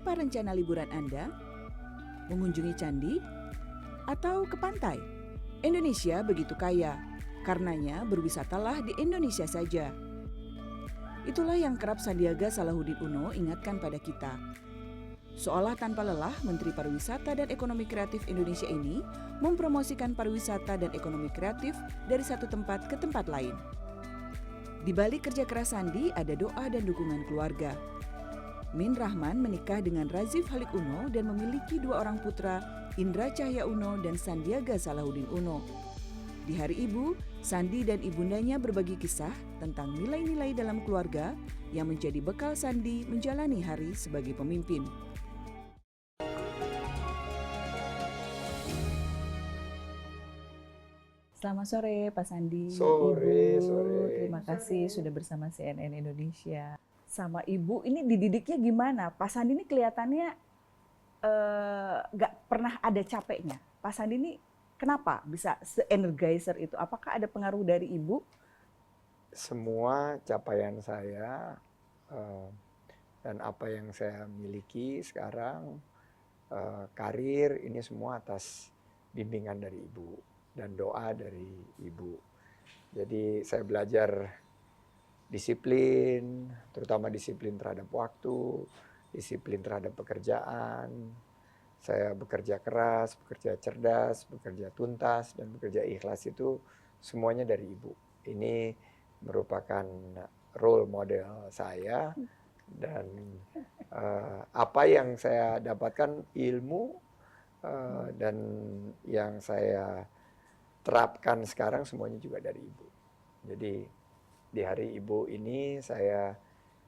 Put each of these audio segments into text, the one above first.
Apa rencana liburan Anda? Mengunjungi candi? Atau ke pantai? Indonesia begitu kaya, karenanya berwisatalah di Indonesia saja. Itulah yang kerap Sandiaga Salahuddin Uno ingatkan pada kita. Seolah tanpa lelah, Menteri Pariwisata dan Ekonomi Kreatif Indonesia ini mempromosikan pariwisata dan ekonomi kreatif dari satu tempat ke tempat lain. Di balik kerja keras Sandi ada doa dan dukungan keluarga. Min Rahman menikah dengan Razif Halik Uno dan memiliki 2 orang putra, Indra Cahya Uno dan Sandiaga Salahuddin Uno. Di Hari Ibu, Sandi dan ibundanya berbagi kisah tentang nilai-nilai dalam keluarga yang menjadi bekal Sandi menjalani hari sebagai pemimpin. Selamat sore Pak Sandi. Sore. Terima kasih sudah bersama CNN Indonesia. Sama Ibu, ini dididiknya gimana? Pak Sandi ini kelihatannya nggak pernah ada capeknya. Pak Sandi ini kenapa bisa se-energizer itu? Apakah ada pengaruh dari Ibu? Semua capaian saya dan apa yang saya miliki sekarang, karir, ini semua atas bimbingan dari Ibu dan doa dari Ibu. Jadi saya belajar disiplin, terutama disiplin terhadap waktu, disiplin terhadap pekerjaan. Saya bekerja keras, bekerja cerdas, bekerja tuntas, dan bekerja ikhlas itu semuanya dari Ibu. Ini merupakan role model saya dan apa yang saya dapatkan ilmu dan yang saya terapkan sekarang semuanya juga dari Ibu. Jadi di Hari Ibu ini saya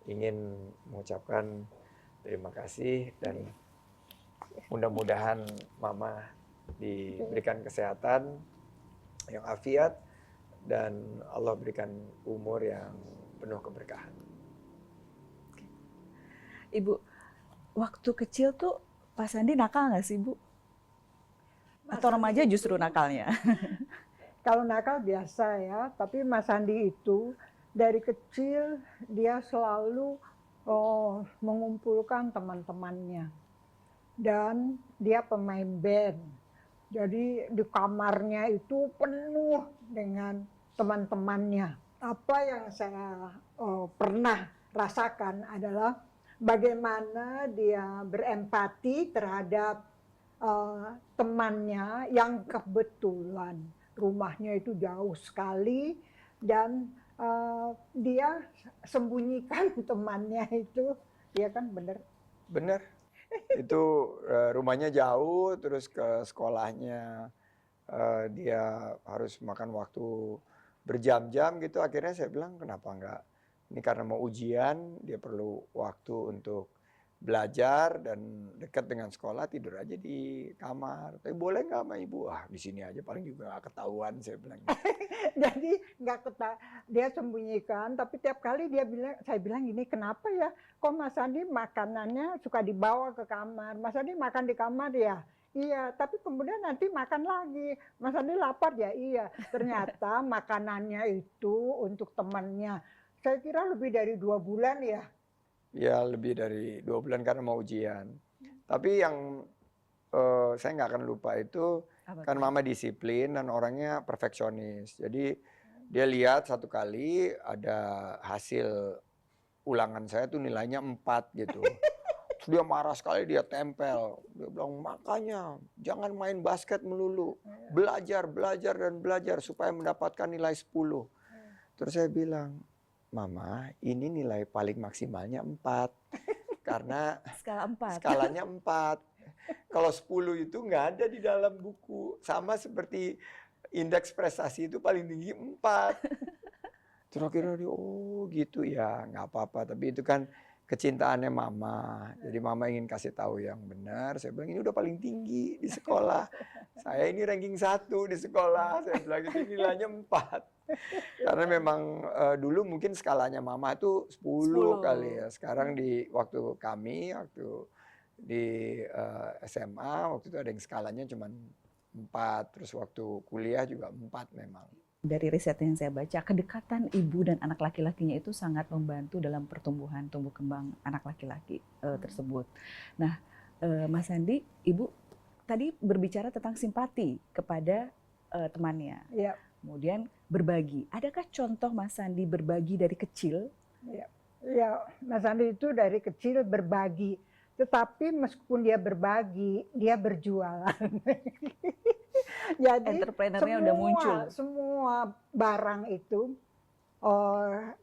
ingin mengucapkan terima kasih dan mudah-mudahan Mama diberikan kesehatan yang afiat dan Allah berikan umur yang penuh keberkahan. Ibu, waktu kecil tuh Pak Sandi nakal nggak sih, Bu? Atau remaja justru nakalnya? Kalau nakal biasa ya, tapi Mas Sandi itu dari kecil dia selalu mengumpulkan teman-temannya. Dan dia pemain band. Jadi di kamarnya itu penuh dengan teman-temannya. Apa yang saya pernah rasakan adalah bagaimana dia berempati terhadap temannya yang kebetulan rumahnya itu jauh sekali dan dia sembunyikan temannya itu, dia kan benar. Benar, itu rumahnya jauh, terus ke sekolahnya dia harus makan waktu berjam-jam gitu. Akhirnya saya bilang kenapa enggak, ini karena mau ujian, dia perlu waktu untuk belajar dan dekat dengan sekolah, tidur aja di kamar. Tapi boleh nggak sama ibu? Ah, di sini aja paling juga nggak ketahuan, saya bilang. Jadi dia sembunyikan, tapi tiap kali saya bilang gini, kenapa ya? Kok Mas Sandi makanannya suka dibawa ke kamar? Mas Sandi makan di kamar ya? Iya, tapi kemudian nanti makan lagi. Mas Sandi lapar ya? Iya. Ternyata makanannya itu untuk temannya. Saya kira lebih dari 2 bulan ya. Ya lebih dari 2 bulan karena mau ujian. Tapi yang saya nggak akan lupa itu kan Mama disiplin dan orangnya perfeksionis. Jadi dia lihat satu kali ada hasil ulangan saya tuh nilainya 4 gitu. Terus dia marah sekali, dia tempel. Dia bilang makanya jangan main basket melulu. Belajar dan belajar supaya mendapatkan nilai 10. Terus saya bilang, Mama, ini nilai paling maksimalnya 4. Karena Skala 4. skalanya 4. Kalau 10 itu nggak ada di dalam buku. Sama seperti indeks prestasi itu paling tinggi 4. Terus akhirnya dia, oh gitu ya, nggak apa-apa. Tapi itu kan kecintaannya Mama. Jadi Mama ingin kasih tahu yang benar. Saya bilang ini udah paling tinggi di sekolah. Saya ini ranking 1 di sekolah. Saya bilang itu nilainya 4. Karena memang dulu mungkin skalanya Mama itu 10 kali ya. Sekarang waktu di SMA, waktu itu ada yang skalanya cuma 4. Terus waktu kuliah juga 4 memang. Dari riset yang saya baca, kedekatan ibu dan anak laki-lakinya itu sangat membantu dalam pertumbuhan tumbuh kembang anak laki-laki tersebut. Nah, Mas Andi, Ibu tadi berbicara tentang simpati kepada temannya. Ya. Kemudian berbagi. Adakah contoh Mas Andi berbagi dari kecil? Ya, Mas Andi itu dari kecil berbagi. Tetapi meskipun dia berbagi, dia berjualan. Jadi entrepreneurnya udah muncul. Semua barang itu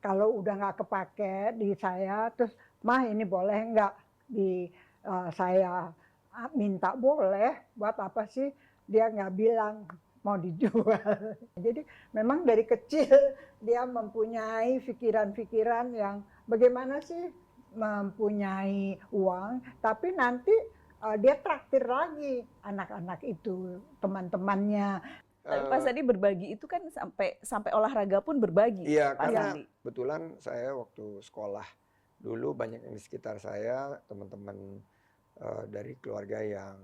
kalau udah nggak kepake di saya, terus mah ini boleh nggak di saya minta, boleh. Buat apa sih dia nggak bilang mau dijual. Jadi memang dari kecil dia mempunyai pikiran-pikiran yang bagaimana sih mempunyai uang, tapi nanti dia traktir lagi anak-anak itu, teman-temannya. Pas tadi berbagi itu kan sampai olahraga pun berbagi. Iya, Pak karena Sandi. kebetulan saya waktu sekolah dulu banyak yang di sekitar saya, teman-teman dari keluarga yang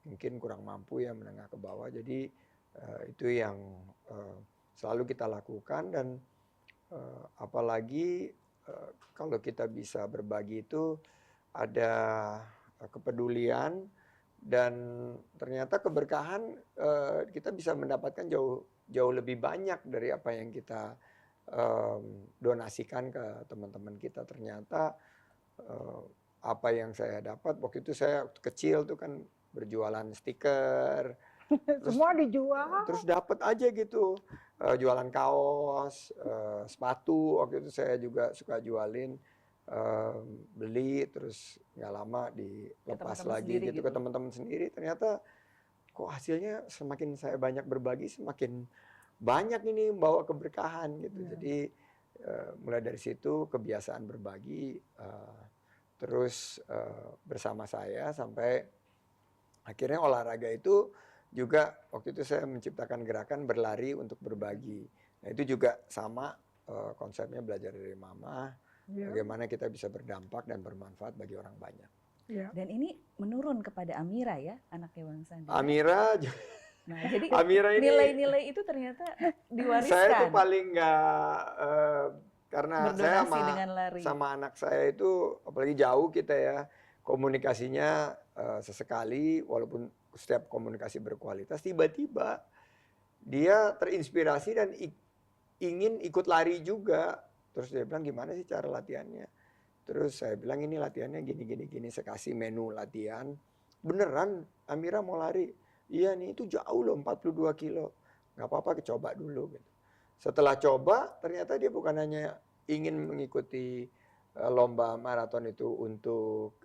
mungkin kurang mampu ya, menengah ke bawah. Jadi itu yang selalu kita lakukan, dan apalagi kalau kita bisa berbagi itu ada kepedulian, dan ternyata keberkahan kita bisa mendapatkan jauh lebih banyak dari apa yang kita donasikan ke teman-teman kita. Ternyata apa yang saya dapat waktu itu, saya kecil tuh kan berjualan stiker, semua dijual. Terus dapat aja gitu, jualan kaos, sepatu. Waktu itu saya juga suka jualin, beli terus nggak lama dilepas lagi gitu ke teman-teman sendiri. Ternyata kok hasilnya semakin saya banyak berbagi, semakin banyak ini membawa keberkahan gitu. Jadi mulai dari situ kebiasaan berbagi terus bersama saya sampai akhirnya olahraga itu juga. Waktu itu saya menciptakan gerakan berlari untuk berbagi. Nah itu juga sama konsepnya, belajar dari mama, bagaimana kita bisa berdampak dan bermanfaat bagi orang banyak. Dan ini menurun kepada Amira ya, anaknya Bang Sandi. Amira, nah, jadi Amira ini nilai-nilai itu ternyata diwariskan. Saya tuh paling nggak, karena saya sama anak saya itu apalagi jauh kita ya, komunikasinya sesekali, walaupun setiap komunikasi berkualitas, tiba-tiba dia terinspirasi dan ingin ikut lari juga. Terus dia bilang, gimana sih cara latihannya? Terus saya bilang, ini latihannya gini. Saya kasih menu latihan. Beneran Amira mau lari? Iya nih, itu jauh loh, 42 kilo. Nggak apa-apa, coba dulu. Gitu. Setelah coba, ternyata dia bukan hanya ingin mengikuti lomba maraton itu untuk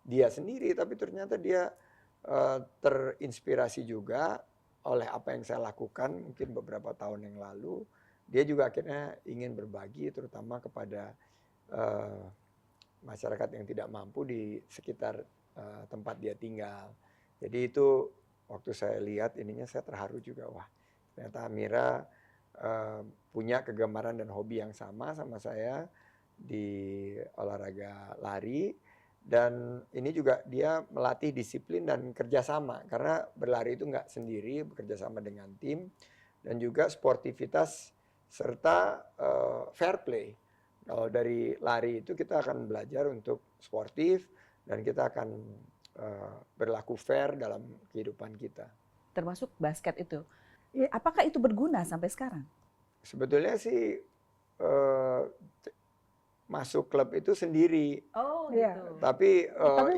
dia sendiri, tapi ternyata dia terinspirasi juga oleh apa yang saya lakukan mungkin beberapa tahun yang lalu. Dia juga akhirnya ingin berbagi, terutama kepada masyarakat yang tidak mampu di sekitar tempat dia tinggal. Jadi itu waktu saya lihat ininya, saya terharu juga. Wah, ternyata Amira punya kegemaran dan hobi yang sama saya di olahraga lari. Dan ini juga dia melatih disiplin dan kerjasama, karena berlari itu nggak sendiri, bekerja sama dengan tim, dan juga sportivitas serta fair play. Kalau dari lari itu kita akan belajar untuk sportif, dan kita akan berlaku fair dalam kehidupan kita. Termasuk basket itu. Apakah itu berguna sampai sekarang? Sebetulnya sih masuk klub itu sendiri. Oh gitu. Tapi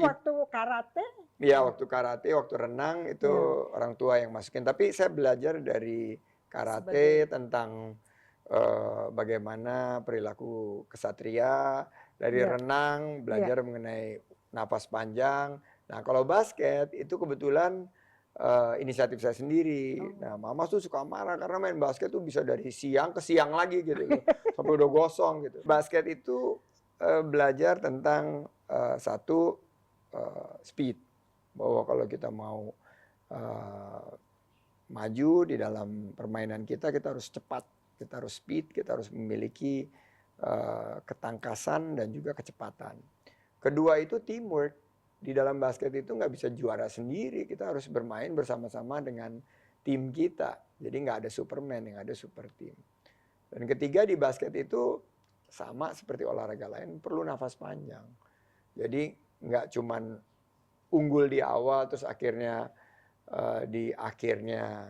waktu karate? Iya, waktu karate, waktu renang itu orang tua yang masukin. Tapi saya belajar dari karate tentang bagaimana perilaku kesatria. Dari renang belajar mengenai napas panjang. Nah kalau basket itu kebetulan inisiatif saya sendiri. Nah mama tuh suka marah karena main basket tuh bisa dari siang ke siang lagi gitu loh. Sampai udah gosong gitu. Basket itu belajar tentang satu speed. Bahwa kalau kita mau maju di dalam permainan kita harus cepat. Kita harus speed, kita harus memiliki ketangkasan dan juga kecepatan. Kedua itu teamwork. Di dalam basket itu nggak bisa juara sendiri, kita harus bermain bersama-sama dengan tim kita. Jadi nggak ada Superman, yang ada super team. Dan ketiga di basket itu sama seperti olahraga lain, perlu nafas panjang. Jadi nggak cuman unggul di awal terus akhirnya di akhirnya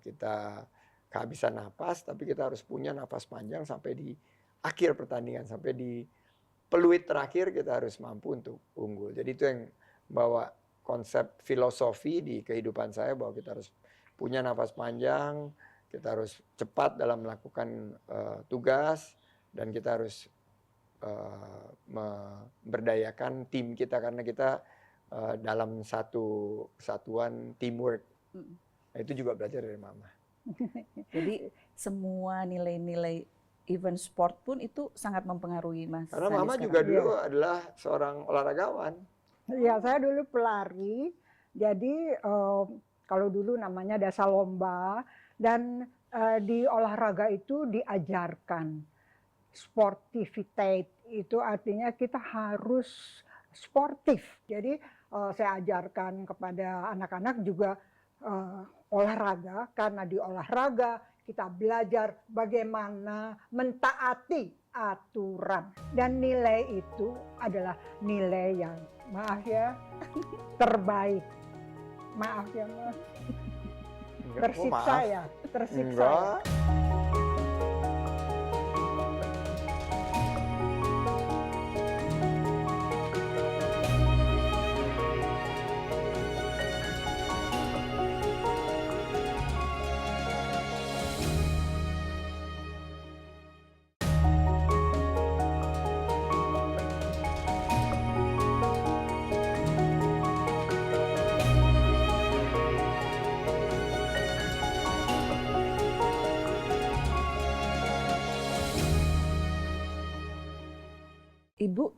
kita kehabisan napas, tapi kita harus punya nafas panjang sampai di akhir pertandingan, sampai di peluit terakhir kita harus mampu untuk unggul. Jadi itu yang bawa konsep filosofi di kehidupan saya, bahwa kita harus punya nafas panjang, kita harus cepat dalam melakukan tugas, dan kita harus memberdayakan tim kita, karena kita dalam satu kesatuan teamwork. Nah, itu juga belajar dari mama. Jadi semua nilai-nilai event sport pun itu sangat mempengaruhi Mas Karena Sandi mama sekarang. juga dulu adalah seorang olahragawan. Ya, saya dulu pelari. Jadi kalau dulu namanya dasar lomba, dan di olahraga itu diajarkan sportivitas, itu artinya kita harus sportif. Jadi saya ajarkan kepada anak-anak juga olahraga, karena di olahraga kita belajar bagaimana mentaati aturan, dan nilai itu adalah nilai yang, maaf ya, terbaik. Maaf ya Mas, tersiksa ya, tersiksa. Enggak. Ibu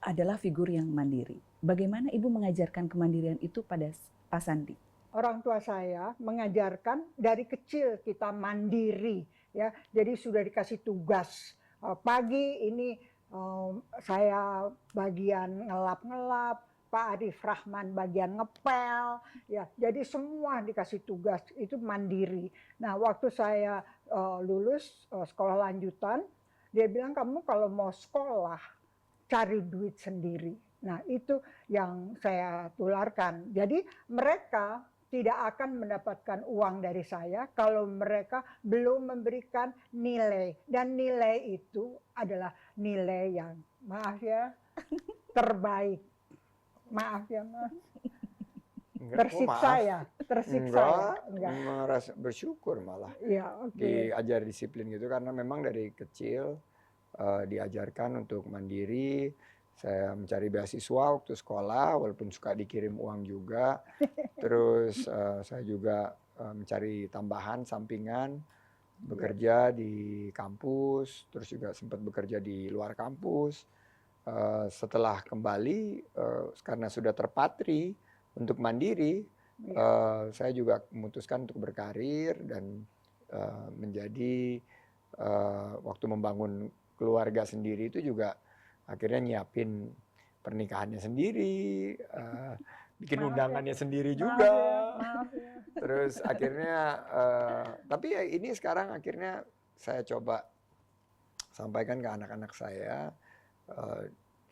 adalah figur yang mandiri. Bagaimana Ibu mengajarkan kemandirian itu pada Pak Sandi? Orang tua saya mengajarkan dari kecil kita mandiri, ya. Jadi sudah dikasih tugas pagi ini saya bagian ngelap-ngelap, Pak Arif Rahman bagian ngepel, ya. Jadi semua dikasih tugas, itu mandiri. Nah, waktu saya lulus sekolah lanjutan, dia bilang kamu kalau mau sekolah cari duit sendiri. Nah, itu yang saya tularkan. Jadi mereka tidak akan mendapatkan uang dari saya kalau mereka belum memberikan nilai. Dan nilai itu adalah nilai yang, maaf ya, terbaik. Maaf ya Mas. Tersiksa ya, tersiksa. Enggak, merasa bersyukur malah. Ya, oke. Diajar disiplin gitu, karena memang dari kecil diajarkan untuk mandiri. Saya mencari beasiswa waktu sekolah, walaupun suka dikirim uang juga. Terus saya juga mencari tambahan sampingan, bekerja di kampus, terus juga sempat bekerja di luar kampus. Setelah kembali, karena sudah terpatri untuk mandiri, saya juga memutuskan untuk berkarir dan menjadi waktu membangun keluarga sendiri itu juga akhirnya nyiapin pernikahannya sendiri, bikin undangannya sendiri juga. Maaf ya. Terus akhirnya, tapi ya ini sekarang akhirnya saya coba sampaikan ke anak-anak saya,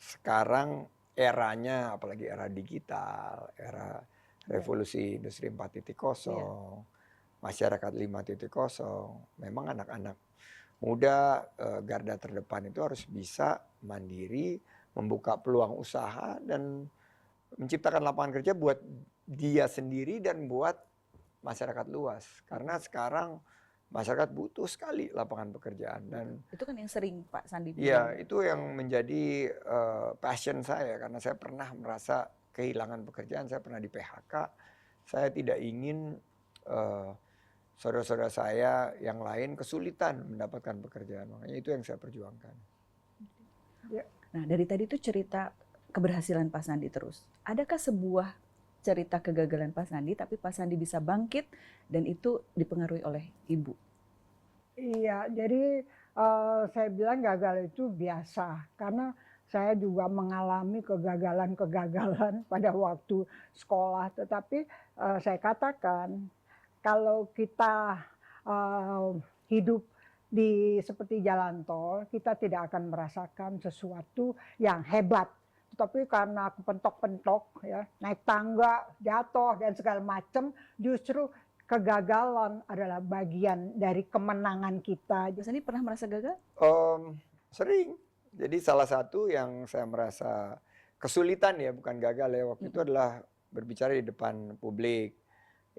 sekarang eranya, apalagi era digital, era revolusi industri 4.0, masyarakat 5.0, memang anak-anak muda garda terdepan itu harus bisa mandiri, membuka peluang usaha dan menciptakan lapangan kerja buat dia sendiri dan buat masyarakat luas. Karena sekarang masyarakat butuh sekali lapangan pekerjaan, dan Itu kan yang sering Pak Sandi iya, bilang. itu yang menjadi passion saya, karena saya pernah merasa kehilangan pekerjaan, saya pernah di PHK. Saya tidak ingin saudara-saudara saya yang lain kesulitan mendapatkan pekerjaan. Makanya itu yang saya perjuangkan. Nah, dari tadi itu cerita keberhasilan Pak Sandi terus. Adakah sebuah cerita kegagalan Pak Sandi, tapi Pak Sandi bisa bangkit dan itu dipengaruhi oleh Ibu? Iya, jadi saya bilang gagal itu biasa, karena saya juga mengalami kegagalan-kegagalan pada waktu sekolah. Tetapi saya katakan, kalau kita hidup seperti jalan tol, kita tidak akan merasakan sesuatu yang hebat. Tetapi karena kepentok-pentok, ya, naik tangga, jatuh, dan segala macam, justru kegagalan adalah bagian dari kemenangan kita. Mas Andi pernah merasa gagal? Sering. Jadi salah satu yang saya merasa kesulitan ya, bukan gagal ya, waktu itu adalah berbicara di depan publik.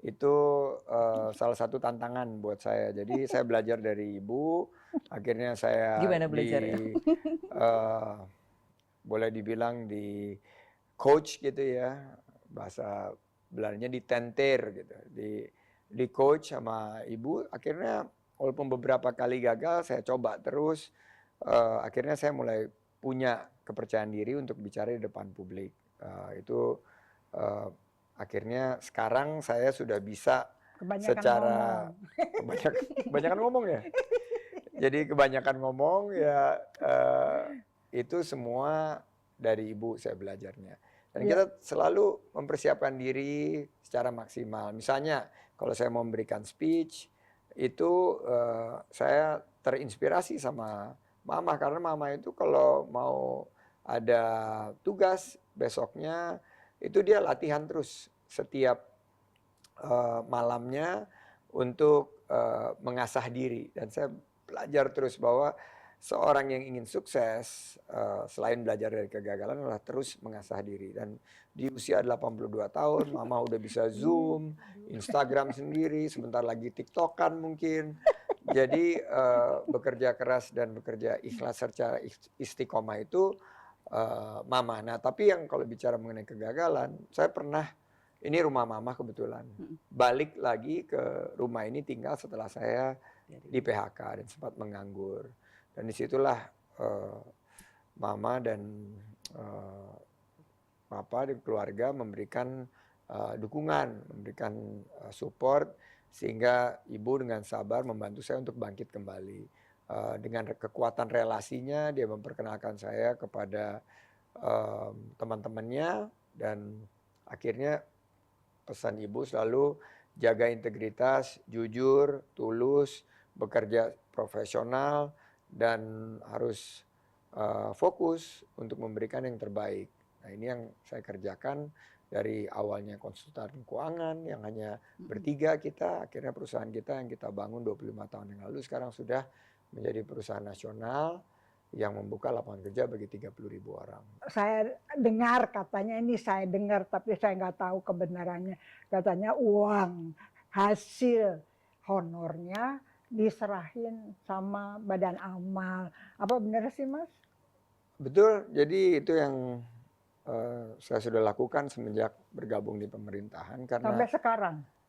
Itu salah satu tantangan buat saya. Jadi saya belajar dari ibu, akhirnya saya Gimana belajarnya? boleh dibilang di coach gitu ya, bahasa Belandanya ditenter gitu, di coach sama ibu. Akhirnya walaupun beberapa kali gagal, saya coba terus. Akhirnya saya mulai punya kepercayaan diri untuk bicara di depan publik. Itu akhirnya sekarang saya sudah bisa kebanyakan ngomong ya. Jadi kebanyakan ngomong ya, itu semua dari ibu saya belajarnya. Dan kita selalu mempersiapkan diri secara maksimal. Misalnya kalau saya mau memberikan speech, itu saya terinspirasi sama mama. Karena mama itu kalau mau ada tugas besoknya, itu dia latihan terus setiap malamnya untuk mengasah diri. Dan saya belajar terus bahwa seorang yang ingin sukses, selain belajar dari kegagalan, adalah terus mengasah diri. Dan di usia 82 tahun, mama udah bisa Zoom, Instagram sendiri, sebentar lagi TikTokan mungkin. Jadi bekerja keras dan bekerja ikhlas secara istiqomah itu mama. Nah, tapi yang kalau bicara mengenai kegagalan, saya pernah, ini rumah mama kebetulan, balik lagi ke rumah ini tinggal setelah saya di PHK dan sempat menganggur. Dan disitulah mama dan papa dan keluarga memberikan dukungan, memberikan support, sehingga ibu dengan sabar membantu saya untuk bangkit kembali. Dengan kekuatan relasinya, dia memperkenalkan saya kepada teman-temannya, dan akhirnya pesan ibu selalu jaga integritas, jujur, tulus, bekerja profesional, dan harus fokus untuk memberikan yang terbaik. Nah, ini yang saya kerjakan dari awalnya konsultan keuangan yang hanya bertiga kita, akhirnya perusahaan kita yang kita bangun 25 tahun yang lalu sekarang sudah menjadi perusahaan nasional yang membuka lapangan kerja bagi 30.000 orang. Saya dengar katanya, ini saya dengar tapi saya nggak tahu kebenarannya. Katanya uang hasil honornya diserahin sama badan amal. Apa benar sih, Mas? Betul, jadi itu yang saya sudah lakukan semenjak bergabung di pemerintahan. Karena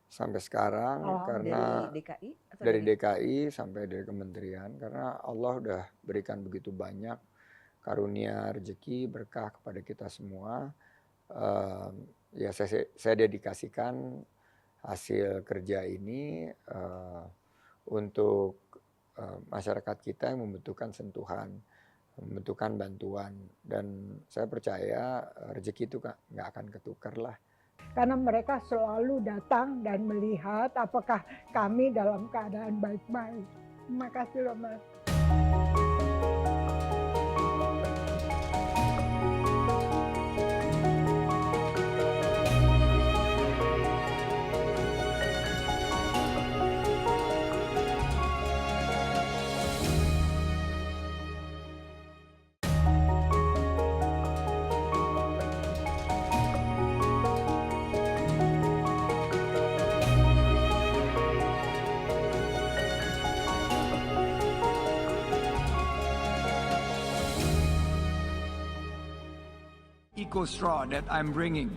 sampai sekarang karena dari DKI atau dari DKI sampai dari kementerian, karena Allah udah berikan begitu banyak karunia, rezeki, berkah kepada kita semua. Ya saya dedikasikan hasil kerja ini untuk masyarakat kita yang membutuhkan sentuhan, membutuhkan bantuan. Dan saya percaya rezeki itu nggak akan ketukar lah. Karena mereka selalu datang dan melihat apakah kami dalam keadaan baik-baik. Terima kasih loh, Mas. Eco straw that I'm bringing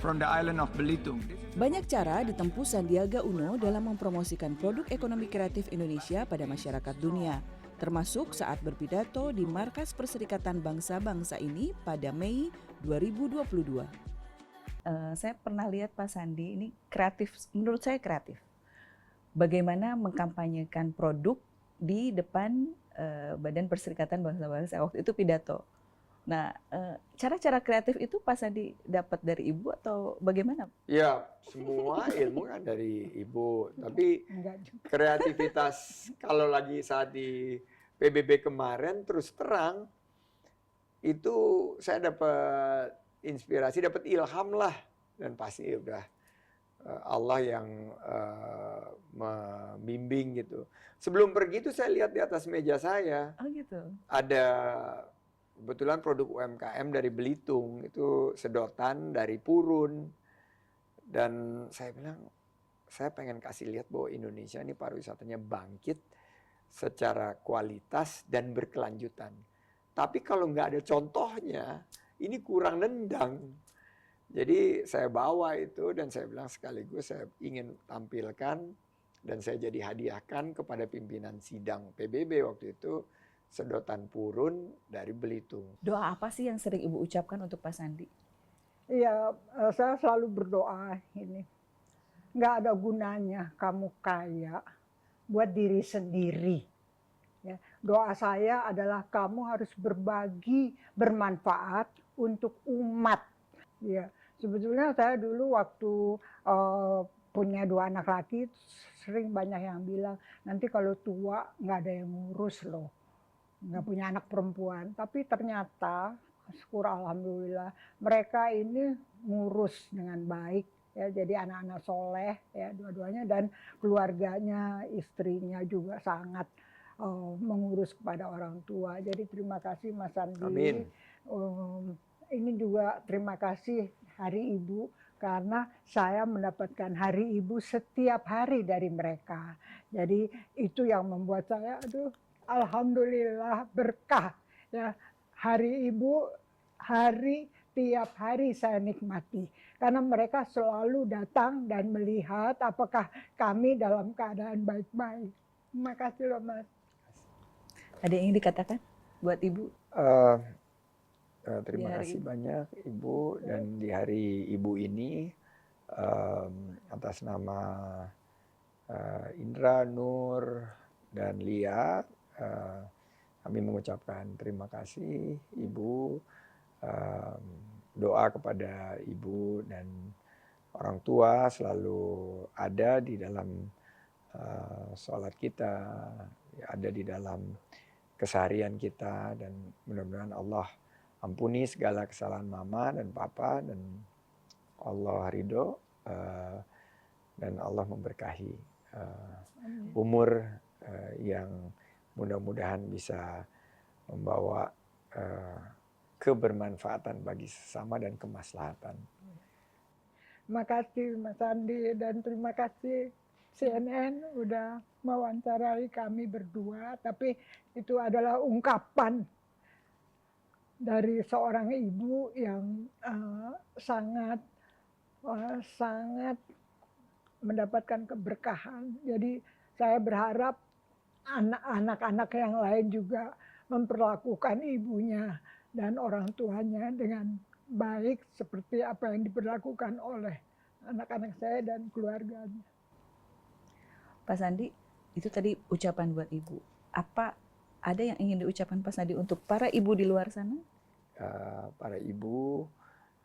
from the island of Belitung. Banyak cara ditempuh Sandiaga Uno dalam mempromosikan produk ekonomi kreatif Indonesia pada masyarakat dunia, termasuk saat berpidato di Markas Perserikatan Bangsa-Bangsa ini pada Mei 2022. Saya pernah lihat Pak Sandi ini kreatif, menurut saya kreatif. Bagaimana mengkampanyekan produk di depan Badan Perserikatan Bangsa-Bangsa, waktu itu pidato. Nah, cara-cara kreatif itu Pak Sandi dapat dari ibu atau bagaimana? Ya, semua ilmu kan dari ibu. Tapi Enggak juga. kreativitas kalau lagi saat di PBB kemarin terus terang itu saya dapat inspirasi, dapat ilham lah, dan pasti udah Allah yang membimbing gitu. Sebelum pergi itu saya lihat di atas meja saya Oh gitu. ada kebetulan produk UMKM dari Belitung, itu sedotan dari Purun, dan saya bilang saya pengen kasih lihat bahwa Indonesia ini pariwisatanya bangkit secara kualitas dan berkelanjutan. Tapi kalau nggak ada contohnya, ini kurang nendang. Jadi saya bawa itu dan saya bilang sekaligus saya ingin tampilkan dan saya jadi hadiahkan kepada pimpinan sidang PBB waktu itu sedotan Purun dari Belitung. Doa apa sih yang sering ibu ucapkan untuk Pak Sandi? Iya, saya selalu berdoa ini. Nggak ada gunanya kamu kaya buat diri sendiri. Ya, doa saya adalah kamu harus berbagi, bermanfaat untuk umat. Ya, sebetulnya saya dulu waktu punya 2 anak laki, sering banyak yang bilang, nanti kalau tua nggak ada yang ngurus loh. Nggak punya anak perempuan. Tapi ternyata, syukur alhamdulillah, mereka ini ngurus dengan baik. Ya, jadi anak-anak soleh, ya dua-duanya, dan keluarganya, istrinya juga sangat mengurus kepada orang tua. Jadi terima kasih Mas Sandi. Amin. Ini juga terima kasih Hari Ibu, karena saya mendapatkan Hari Ibu setiap hari dari mereka. Jadi itu yang membuat saya, aduh, alhamdulillah berkah. Ya, Hari Ibu, tiap hari saya nikmati. Karena mereka selalu datang dan melihat apakah kami dalam keadaan baik-baik. Terima kasih loh Mas. Ada yang ingin dikatakan buat ibu? Terima Di hari kasih Ibu. banyak Ibu, dan di hari Ibu ini atas nama Indra, Nur, dan Lia, kami mengucapkan terima kasih Ibu. Doa kepada Ibu dan orang tua selalu ada di dalam sholat kita, ada di dalam keseharian kita, dan mudah-mudahan Allah ampuni segala kesalahan mama dan papa, dan Allah ridho, dan Allah memberkahi umur yang mudah-mudahan bisa membawa kebermanfaatan bagi sesama dan kemaslahatan. Terima kasih Mas Sandi, dan terima kasih CNN udah mewawancarai kami berdua. Tapi itu adalah ungkapan dari seorang ibu yang sangat mendapatkan keberkahan. Jadi saya berharap anak-anak yang lain juga memperlakukan ibunya dan orang tuanya dengan baik seperti apa yang diperlakukan oleh anak-anak saya dan keluarganya. Pak Sandi, itu tadi ucapan buat ibu. Apa ada yang ingin diucapkan Pak Sandi untuk para ibu di luar sana? Para ibu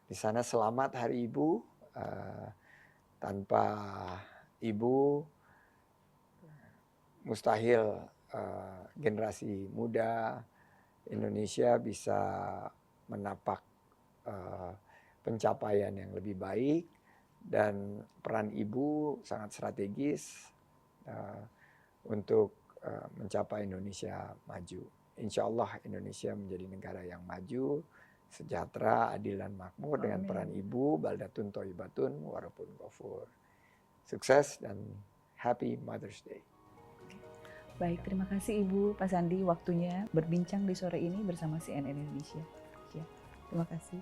di sana, selamat Hari Ibu. Tanpa ibu mustahil generasi muda Indonesia bisa menapak pencapaian yang lebih baik, dan peran ibu sangat strategis untuk mencapai Indonesia maju. Insya Allah Indonesia menjadi negara yang maju, sejahtera, adil, dan makmur. Amin. Dengan peran ibu, baldatun thayyibatun warabun ghafur. Sukses dan happy Mother's Day. Baik, terima kasih Ibu, Pak Sandi, waktunya berbincang di sore ini bersama CNN Indonesia. Ya, terima kasih.